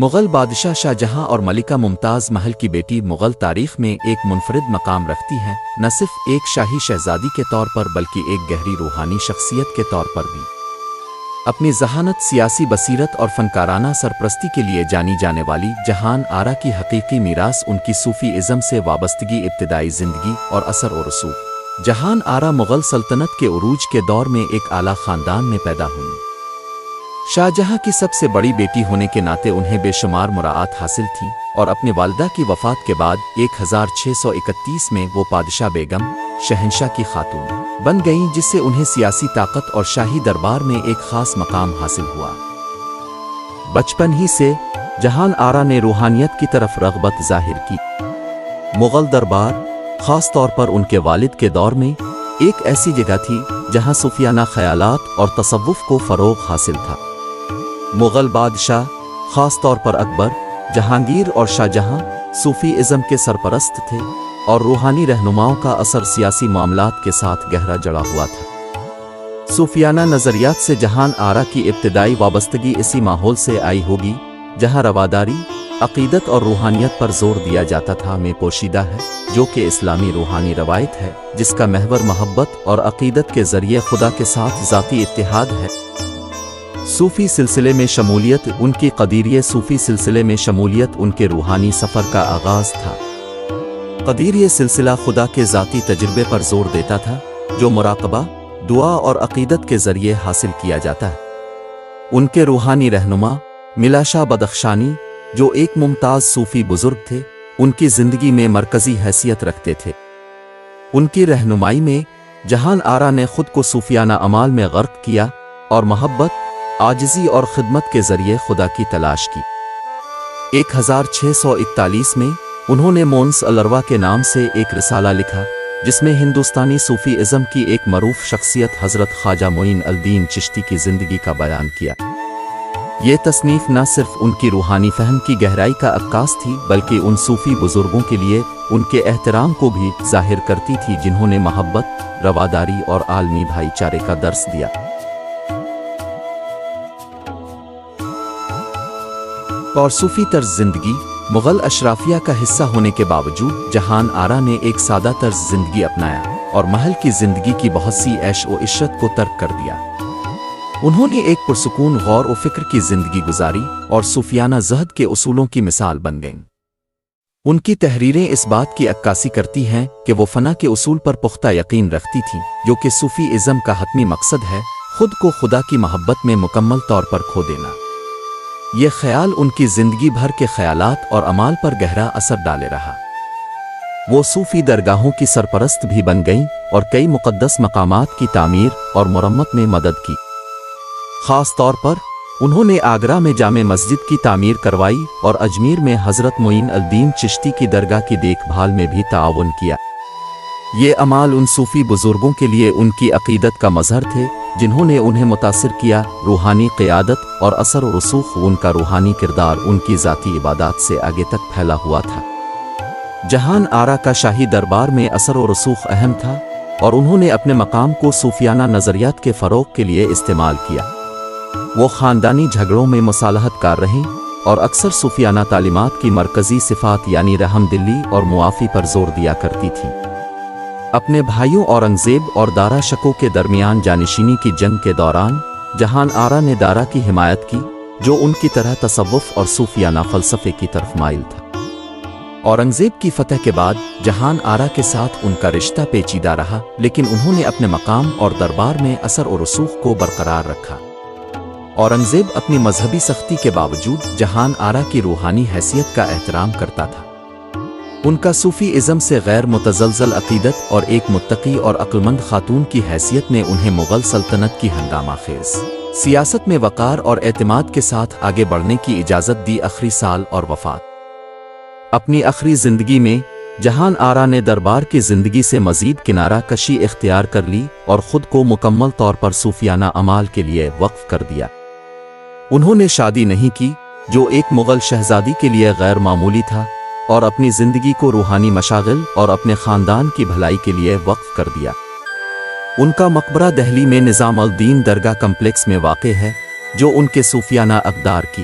مغل بادشاہ شاہ جہاں اور ملکہ ممتاز محل کی بیٹی مغل تاریخ میں ایک منفرد مقام رکھتی ہیں، نہ صرف ایک شاہی شہزادی کے طور پر بلکہ ایک گہری روحانی شخصیت کے طور پر بھی۔ اپنی ذہانت، سیاسی بصیرت اور فنکارانہ سرپرستی کے لیے جانی جانے والی جہان آرا کی حقیقی میراث ان کی صوفی ازم سے وابستگی، ابتدائی زندگی اور اثر و رسوخ۔ جہان آرا مغل سلطنت کے عروج کے دور میں ایک اعلیٰ خاندان میں پیدا ہوئی۔ شاہ جہاں کی سب سے بڑی بیٹی ہونے کے ناطے انہیں بے شمار مراعات حاصل تھی، اور اپنی والدہ کی وفات کے بعد 1631 میں وہ پادشاہ بیگم، شہنشاہ کی خاتون بن گئیں، جس سے انہیں سیاسی طاقت اور شاہی دربار میں ایک خاص مقام حاصل ہوا۔ بچپن ہی سے جہان آرا نے روحانیت کی طرف رغبت ظاہر کی۔ مغل دربار، خاص طور پر ان کے والد کے دور میں، ایک ایسی جگہ تھی جہاں صوفیانہ خیالات اور تصوف کو فروغ حاصل تھا۔ مغل بادشاہ، خاص طور پر اکبر، جہانگیر اور شاہ جہاں، صوفی ازم کے سرپرست تھے، اور روحانی رہنماؤں کا اثر سیاسی معاملات کے ساتھ گہرا جڑا ہوا تھا۔ صوفیانہ نظریات سے جہان آرا کی ابتدائی وابستگی اسی ماحول سے آئی ہوگی جہاں رواداری، عقیدت اور روحانیت پر زور دیا جاتا تھا میں پوشیدہ ہے، جو کہ اسلامی روحانی روایت ہے جس کا محور محبت اور عقیدت کے ذریعے خدا کے ساتھ ذاتی اتحاد ہے۔ صوفی سلسلے میں شمولیت، ان کی قدیریہ صوفی سلسلے میں شمولیت ان کے روحانی سفر کا آغاز تھا۔ قدیریہ سلسلہ خدا کے ذاتی تجربے پر زور دیتا تھا، جو مراقبہ، دعا اور عقیدت کے ذریعے حاصل کیا جاتا ہے۔ ان کے روحانی رہنما ملا شاہ بدخشانی، جو ایک ممتاز صوفی بزرگ تھے، ان کی زندگی میں مرکزی حیثیت رکھتے تھے۔ ان کی رہنمائی میں جہان آرا نے خود کو صوفیانہ اعمال میں غرق کیا اور محبت، عاجزی اور خدمت کے ذریعے خدا کی تلاش کی۔ 1641 میں انہوں نے مونس الروا کے نام سے ایک رسالہ لکھا، جس میں ہندوستانی صوفی ازم کی ایک معروف شخصیت حضرت خواجہ معین الدین چشتی کی زندگی کا بیان کیا۔ یہ تصنیف نہ صرف ان کی روحانی فہم کی گہرائی کا عکاس تھی، بلکہ ان صوفی بزرگوں کے لیے ان کے احترام کو بھی ظاہر کرتی تھی جنہوں نے محبت، رواداری اور عالمی بھائی چارے کا درس دیا۔ اور صوفی طرز زندگی، مغل اشرافیہ کا حصہ ہونے کے باوجود جہان آرا نے ایک سادہ طرز زندگی اپنایا اور محل کی زندگی کی بہت سی عیش و عشرت کو ترک کر دیا۔ انہوں نے ایک پرسکون غور و فکر کی زندگی گزاری اور صوفیانہ زہد کے اصولوں کی مثال بن گئیں۔ ان کی تحریریں اس بات کی عکاسی کرتی ہیں کہ وہ فنا کے اصول پر پختہ یقین رکھتی تھیں، جو کہ صوفی ازم کا حتمی مقصد ہے، خود کو خدا کی محبت میں مکمل طور پر کھو دینا۔ یہ خیال ان کی زندگی بھر کے خیالات اور اعمال پر گہرا اثر ڈالے رہا۔ وہ صوفی درگاہوں کی سرپرست بھی بن گئیں اور کئی مقدس مقامات کی تعمیر اور مرمت میں مدد کی۔ خاص طور پر انہوں نے آگرہ میں جامع مسجد کی تعمیر کروائی اور اجمیر میں حضرت معین الدین چشتی کی درگاہ کی دیکھ بھال میں بھی تعاون کیا۔ یہ اعمال ان صوفی بزرگوں کے لیے ان کی عقیدت کا مظہر تھے جنہوں نے انہیں متاثر کیا۔ روحانی قیادت اور اثر و رسوخ، ان کا روحانی کردار ان کی ذاتی عبادات سے آگے تک پھیلا ہوا تھا۔ جہان آرا کا شاہی دربار میں اثر و رسوخ اہم تھا، اور انہوں نے اپنے مقام کو صوفیانہ نظریات کے فروغ کے لیے استعمال کیا۔ وہ خاندانی جھگڑوں میں مصالحت کار رہیں اور اکثر صوفیانہ تعلیمات کی مرکزی صفات یعنی رحم دلی اور معافی پر زور دیا کرتی تھیں۔ اپنے بھائیوں اورنگزیب اور دارا شکو کے درمیان جانشینی کی جنگ کے دوران جہان آرا نے دارا کی حمایت کی، جو ان کی طرح تصوف اور صوفیانہ فلسفے کی طرف مائل تھا۔ اورنگزیب کی فتح کے بعد جہان آرا کے ساتھ ان کا رشتہ پیچیدہ رہا، لیکن انہوں نے اپنے مقام اور دربار میں اثر و رسوخ کو برقرار رکھا۔ اورنگزیب اپنی مذہبی سختی کے باوجود جہان آرا کی روحانی حیثیت کا احترام کرتا تھا۔ ان کا صوفی ازم سے غیر متزلزل عقیدت اور ایک متقی اور عقلمند خاتون کی حیثیت نے انہیں مغل سلطنت کی ہنگامہ خیز سیاست میں وقار اور اعتماد کے ساتھ آگے بڑھنے کی اجازت دی۔ آخری سال اور وفات۔ اپنی آخری زندگی میں جہان آرا نے دربار کی زندگی سے مزید کنارہ کشی اختیار کر لی اور خود کو مکمل طور پر صوفیانہ اعمال کے لیے وقف کر دیا۔ انہوں نے شادی نہیں کی، جو ایک مغل شہزادی کے لیے غیر معمولی تھا، اور اپنی زندگی کو روحانی مشاغل اور اپنے خاندان کی بھلائی کے لیے وقف کر دیا۔ ان کا مقبرہ دہلی میں نظام الدین درگاہ کمپلیکس میں واقع ہے، جو ان کے صوفیانہ اقدار کی